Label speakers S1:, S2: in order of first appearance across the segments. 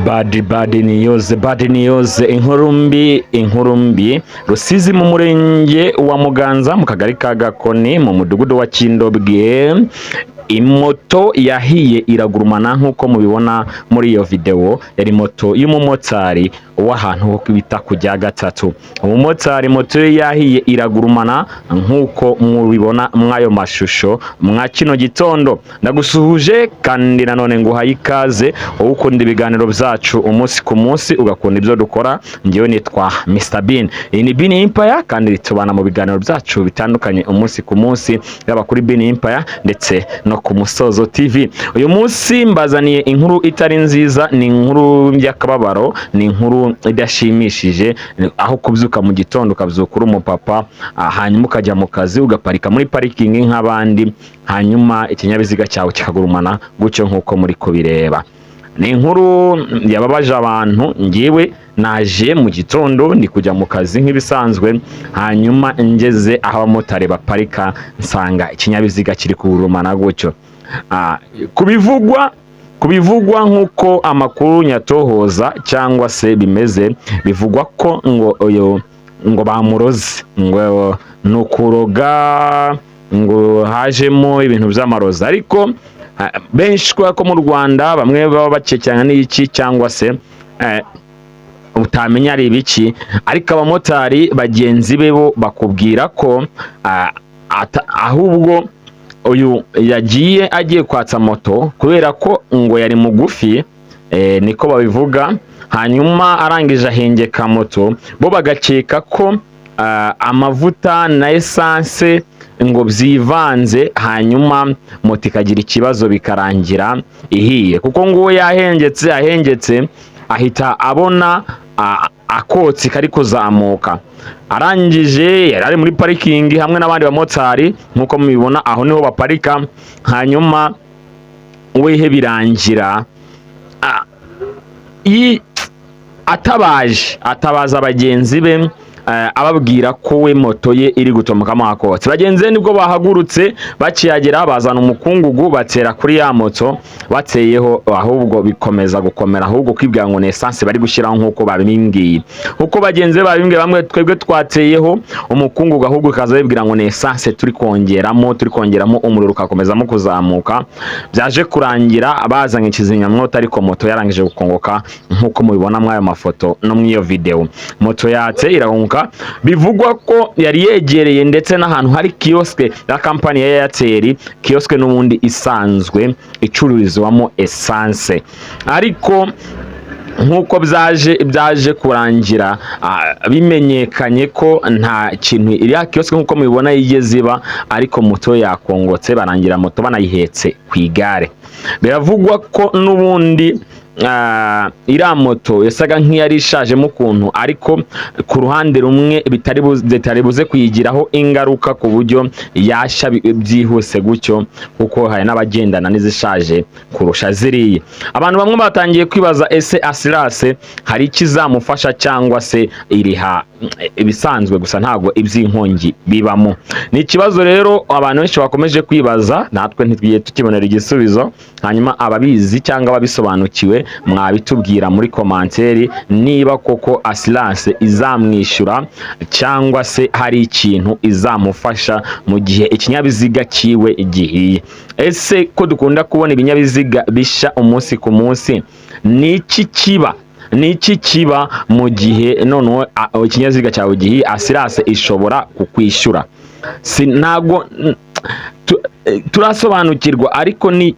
S1: Bad news inkuru mbi Rusizi mu murenge wa Muganza mu kagari ka Gakoni mu mudugudu wa Kindobwe. Imoto yahiye iragurumana nkuko mubibona muri iyo video. Yari moto y'umumotari w'ahantu ho kwita kujya gatatu. Umumotari moto yahiye iragurumana nkuko mubibona mwayo mashusho mwa kino gitondo. Ndagusuhuje kandi nanone nguhaye ikaze ukunda ibiganiro byacu umunsi ku munsi ugakunda ibyo dukora. Ngiye nitwa Mr Bean. Iyi ni Bean Empire kandi tubana mu biganiro byacu bitandukanye umunsi ku munsi yaba kuri Bean Empire ndetse no ku Musozo TV. Uyu munsi mbazaniye inkuru itari nziza, ni inkuru y'akababaro, ni inkuru idashimishije, aho kubyuka mu gitondo ukabyuka uri umupapa hanyuma ukajya mu kazi ugaparika muri parking nk'abandi hanyuma ikinyabiziga cyawe kikagurumana gutyo nkuko muri kubireba. Ni inkuru yababaje abantu. Ngiwe naje mu gitondo ndi kujya mu kazi nk'ibisanzwe, hanyuma ngeze aho abamotari baparika nsanga ikinyabiziga kiri kugurumana gutyo. Kubivugwa nkuko amakuru nyatohoza cyangwa se bimeze, bivugwa ko ngo bamuroze, ngo nukuroga, ngo hajemo ibintu by'amaroza. Ariko benshi ko mu Rwanda bamwe baba bakekanya n'iki cyangwa se utamenya ari ibiki, ariko abamotari bagenzi be bo bakubwira ko ahubwo uyu agiye kwatsa moto kubera ko ngo yari mugufi, niko babivuga. Hanyuma arangije ahengeka moto, bo bagakeka ko amavuta na essence ngo byivanze, hanyuma moto ikagira ikibazo bikarangira ihiye. Kuko ngo yahengetse ahita abona akotsi kari kuzamuka. Arangije yari muri parking hamwe n'abandi bamotari nkuko mubibona, aho niho baparika. Hanyuma wehe birangira atabaza bagenzi be, ababwira ko we moto ye iri gutomokamo akotsi. Bagenzi nibwo bahagurutse bakiyagera, bazana umukungugu batera kuri ya moto, bateyeho ahubwo bikomeza gukomera, ahubwo kwibwira ngo ni essence bari gushyiraho nkuko babimbwiye. Kuko bagenzi babimbwiye bamwe twebwe twateyeho umukungugu, ahubwo kaza bibwira ngo ni essence turi kongeramo umuriro ukakomezamo kuzamuka. Byaje kurangira bazanye ikizimyamwoto, ariko moto yarangije gukongoka nkuko mubibona mwayo mafoto no mwiyo video. Moto yatse irahunga. Bivugwa ko yari yegereye ndetse n'ahantu hari kioske ya company ya Airtel, kioske n'ubundi isanzwe icururizwamo essence. Ariko nkuko byaje kurangira bimenyekanye ko nta kintu iri kioske nkuko mubibona yigeze iba, ariko moto yakongotse, barangira moto banayihetse ku igare. Biravugwa ko n'ubundi iriya moto yasaga nk'iyari ishajemo ukuntu, ariko ku ruhande rumwe bitari buze kuyigiraho ingaruka ku buryo yashya byihuse gutyo, kuko hari n'abagendana n'izishaje kurusha ziriya. Abantu bamwe batangiye kwibaza ese Asirase hari ikizamufasha cyangwa se iriha ibisanzwe gusa ntago iby'inkongi bibamo. Ni ikibazo rero abantu benshi bakomeje kwibaza, natwe ntitwiye tukibonera igisubizo. Hanyuma ababizi cyangwa ababisobanukiwe mwabitubwira muri komanteri, niba koko Asirase izamwishyura cyangwa se hari ikintu izamufasha mu gihe ikinyabiziga kiwe igihiye. Ese ko dukunda kubona ibinyabiziga bisha umunsi ku munsi, ni iki kiba mu gihe none ikinyabiziga cyawe gihiye Asirase ishobora kukwishyura? Ntago turasobanukirwa, ariko ni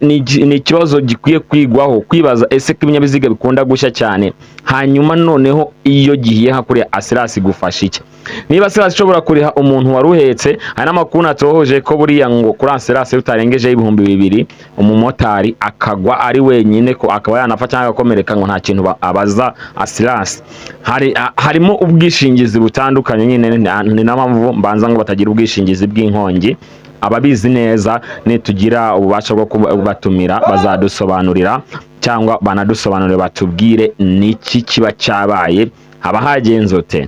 S1: ikibazo gikwiye kwigwaho, kwibaza ese ko ibinyabiziga bikunda gushya cyane, hanyuma noneho iyo gihiye hakuriye Asirase gufasha iki? Niba Asirase ishobora kuriha umuntu waruhetse, hari n'amakuru natohoje ko buriya ngo kuri Asirase utarengeje 2,000 umumotari akagwa ari wenyine, ko akaba yanafa cyangwa agakomereka ngo nta kintu abaza Asirase. Harimo ubwishingizi butandukanye nyine, ni n'ampamvu mbanza ngo batagira ubwishingizi bw'inkongi. Ababizi neza nitugira ububasha bwo kubatumira bazadusobanurira, cyangwa banadusobanurire batubwire niki kiba cyabaye, haba hagenzote.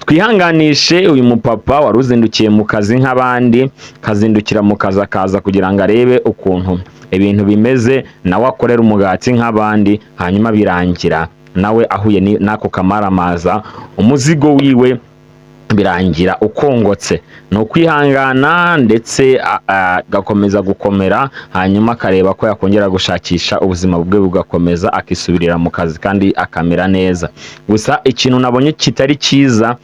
S1: Twihanganishe uyu mupapa waruzindukiye mu kazi nk'abandi, kazindukira mu kazi akaza kugira ngo arebe ukuntu ibintu bimeze nawe akorera umugati nk'abandi, hanyuma birangira nawe ahuye n'ako kamaramaza, umuzigo wiwe birangira ukongotse. No kwihangana ndetse gakomeza gukomera, hanyuma akareba ko yakongera gushakisha ubuzima bwe bugakomeza, akisubirira mu kazi kandi akamera neza. Gusa ikintu nabonye kitari cyiza,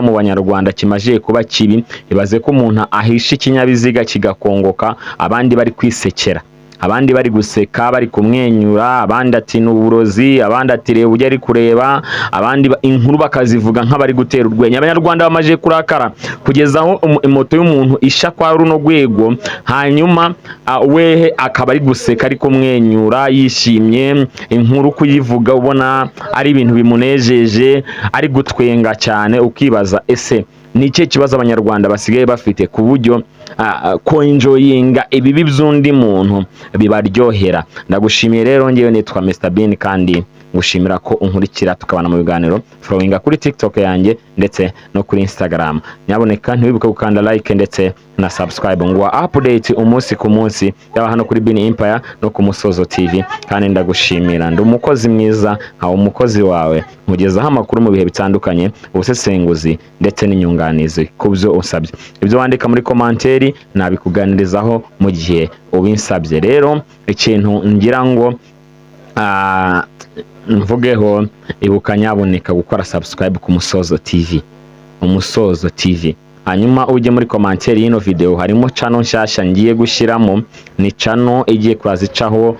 S1: mu Banyarwanda kimajiye kuba kibi, ibaze ko umuntu ahisha ikinyabiziga kigakongoka, abandi bari kwisekera, abandi bari guseka, bari kumwenyura, abandi ati n'uburozi, abandi ati reba ujye ari kureba, abandi inkuru bakazivuga nk'abari gutera urwenya. Abanyarwanda bamaje kurakara kugeza aho imoto y'umuntu isha kwa runo rwego, hanyuma wehe akaba ari guseka, ari kumwenyura, yishimye, inkuru kuyivuga ubona ari ibintu bimunejeje, ari gutwenga cyane, ukibaza ese ni cyo kibazo Abanyarwanda basigaye bafite ku buryo ko enjoyinga ibibi by'undi muntu bibaryohera. Ndagushimiye rero, ngewe nitwa Mr Bean kandi ngushimira ko unkurikira tukabana mu biganiro, followinga kuri TikTok yanjye ndetse no kuri Instagram. Nyaboneka ntiwibuke gukanda like ndetse na subscribe ngo update umunsi ku munsi yaba hano kuri Bean Empire no ku Musozo TV. Kandi ndagushimira, ndi umukozi mwiza nka umukozi wawe, mugezaho amakuru mu bihe bitandukanye, ubusesenguzi ndetse n'inyunganizi ku byo usabye. Ibyo wandika muri komanteri nabikuganirizaho mu gihe ubinsabye. Rero ikintu ngira ngo mvugeho, ibuka nyaboneka gukora subscribe ku Musozo TV, Umusozo TV. Hanyuma ujye muri komanteri y'ino video, harimo channel nshasha ngiye gushiramo, ni channel igiye kuzazicaho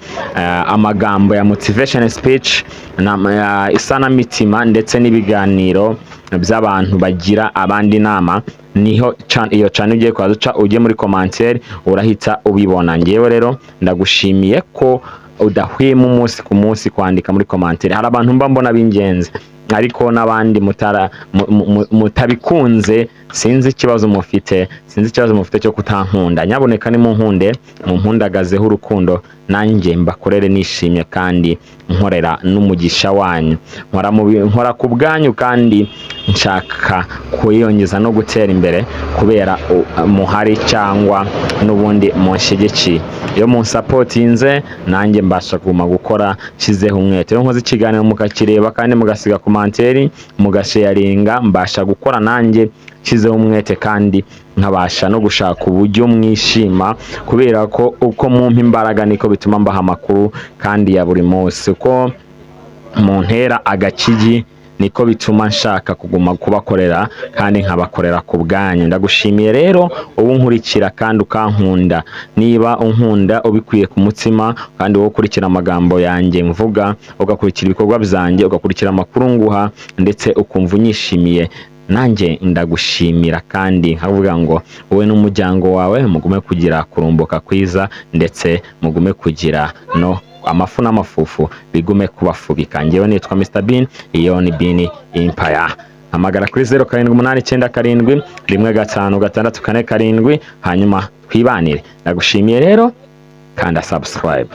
S1: amagambo ya motivation speech na isanamitima ndetse n'ibiganiro by'abantu bagira abandi nama. Niho iyo channel ugiye kuzazica, ujye muri komanteri urahita ubibona. Ngewe rero ndagushimiye ko udahwema umunsi ku munsi kwandika muri komanteri. Hari abantu mbona b'ingenzi, ariko n'abandi mutabikunze, sinzi ikibazo mufite, cyo kutankunda. Nyaboneka ni munkunde, mumpundagazeho urukundo, nanjye mbakorere nishimye kandi nkorera n'umugisha wanyu. Nkora ku bwanyu kandi nshaka kuyongeza no gutera imbere kubera muhari cyangwa n'ubundi munshigikiye. Iyo munsapotinze nanjye mbasha kuguma gukora shizeho umwete. Iyo nkoze ikiganiro mukakireba kandi mugasiga komanteri, mugasharinga, mbasha gukora nanjye shizeho umwete kandi nkabasha no gushaka uburyo mwishima, kubera ko uko mumpa imbaraga niko bituma mbaha amakuru kandi ya buri munsi. Uko muntera agakigi niko bituma nshaka kuguma kubakorera kandi nkabakorera ku bwanyu. Ndagushimiye rero ubu nkurikira kandi ukankunda. Niba unkunda ubikwiye ku mutima kandi wowe ukurikira amagambo yanjye mvuga, ugakurikira ibikorwa byanjye, ugakurikira amakuru nguha ndetse ukumva unyishimiye, nanjye ndagushimira kandi nkavuga ngo wowe n'umuryango wawe mugume kugira kurumbuka kwiza ndetse mugume kugira no amafu n'amafufu bigume kubafubika. Ngewe nitwa Mr Bean, iyo ni Bean Empire. Hamagara kuri 0787 hanyuma twibanire. Ndagushimiye rero, kanda subscribe.